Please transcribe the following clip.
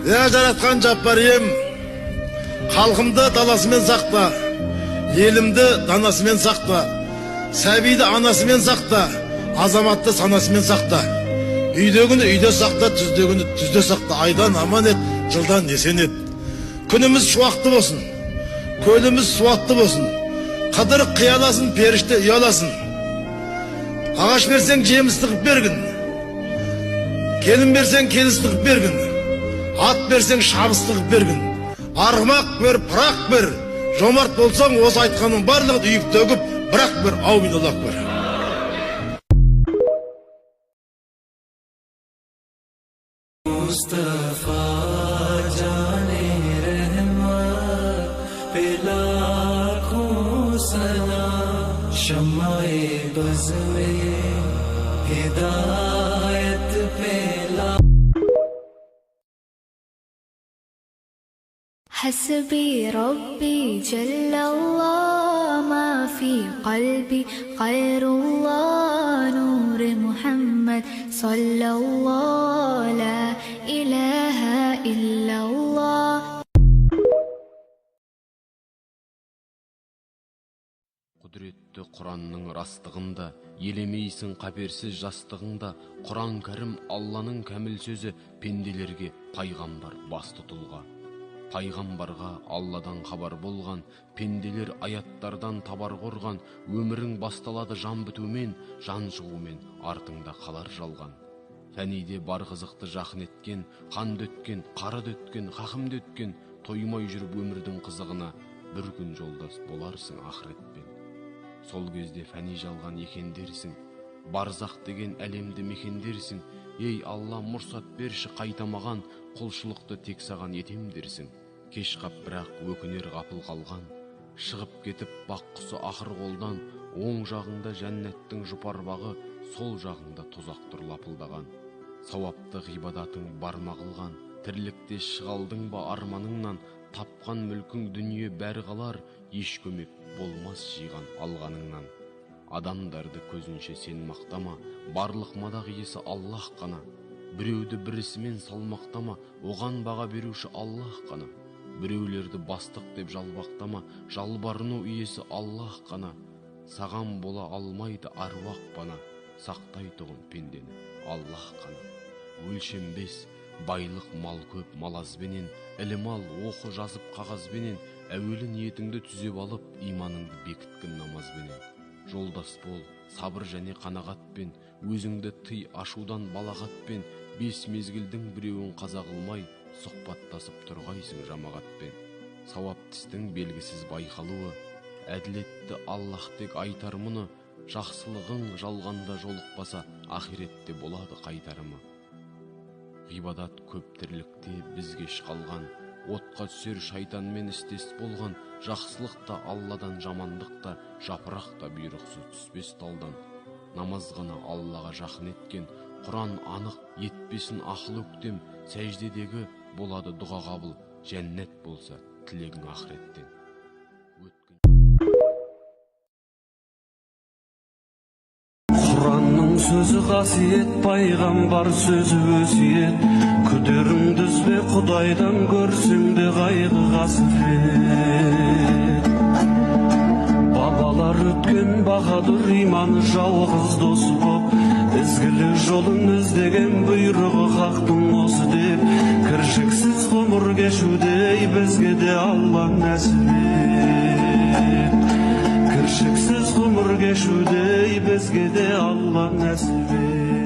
Жаратқан Жаппар ием, халқымды даласымен сақта, елімді данасымен сақта, сәбиді анасымен сақта, азаматты санасымен сақта. Үйдегіні үйде сақта, түздегіні түзде сақта. Айдан аман ет, жылдан есен ет. Күніміз шуақты болсын, көліміз суатты болсын. Қыдыр қияласын, періште ұяласын. Ағаш берсең жеміс тығып бергін, келін берсең келіс тығып бергін, ат берсең шабыс тығып бергін. Арғымақ бер, пырақ бер, жомарт болсаң осы айтқанның барлығын үйіп төгіп, бірақ бер, аумин Аллах бер. मुस्तफा जाने रहमत पे लाखों सलाम शम्माए बज़ में हिदायत पे حسبي ربي جل الله ما في قلبي غير الله نور محمد صلى الله لا إله إلا الله. Құдіретті Құранның растығында, елемейсің қаперсіз жастығында. Құран кәрім Алланың кәміл сөзі, пенделерге пайғамбар басты тұлға. Пайғамбарға Алладан хабар болған, пенделер аяттардан табар қорған. Өмірің басталады жан бітумен, жан шығумен артыңда қалар жалған. Фәниде бар қызықты жақын еткен, қан дөткен, қары дөткен, хақым дөткен. Тоймай жүріп өмірдің қызығына, бір күн жолдас боларсың ақыретпен. Сол кезде фәни жалған екендерсің, барзақ деген әлемді мекендерсің. Ей Алла, мұрсат берші қайтамаған, құлшылықты тек саған етем дерсің. Кеш қап бірақ өкінер ғапыл қалған, шығып кетіп бақ құсы ақыр қолдан. Оң жағыңда жәннеттің жұпар бағы, сол жағыңда тозақ тұр лапылдаған. Сауапты ғибадатың барма қылған, тірлікте шығалдың ба арманыңнан. Тапқан мүлкің дүние бәрі қалар, еш көмек болмас жиған алғаныңнан. Адамдарды көзінше сен мақтама, барлық мадақ иесі Аллах қана. Біреуді бірісімен салмақтама, оған баға беруші Аллах қана. Біреулерді бастық деп жалбақтама, жалбарыну иесі Аллах қана. Саған бола алмайды аруақ пана, сақтай тұғын пендені Аллах қана. Өлшенбес байлық мал көп малазбенен, ілім ал оқы жазып қағазбенен. Әуелі ниетіңді түзеп алып, иманыңды бекіткін намазбенен. Жолдас бол, сабыр және қанағатпен, өзіңді тый ашудан балағатпен. Бес мезгілдің біреуін қаза қылмай, сұхбаттасып тұрғайсың жамағатпен. Сауап тістің белгісіз байқалуы, әділетті Аллах тек айтар мұны. Жақсылығың жалғанда жолықпаса, ахиретте болады қайтарымы. Ғибадат көп тірлікте бізге қалған, отқа түсер шайтанмен істес болған. Жақсылықта Алладан, жамандықта жапырақта бұйрықсыз түспес талдан. Намаз ғана Аллаға жақын еткен, Құран анық етпесін ақыл өктем. Сәждедегі болады дұға қабыл, жәннет болса тілегің ақыреттен. Құранның сөзі қасиет, пайғамбар сөзі өсиет. Күдеріңді үзбе, Құдайдан көрсең де қайғы қасірет. Бабалар өткен баһадүр иманы жалғыз досы боп, ізгілі жолын іздеген бұйрығы хақтың осы деп. Кіршіксіз ғұмыр кешудей бізге де Алла нәсіп ет. Кіршіксіз ғұмыр кешудей бізге де Алла нәсіп ет.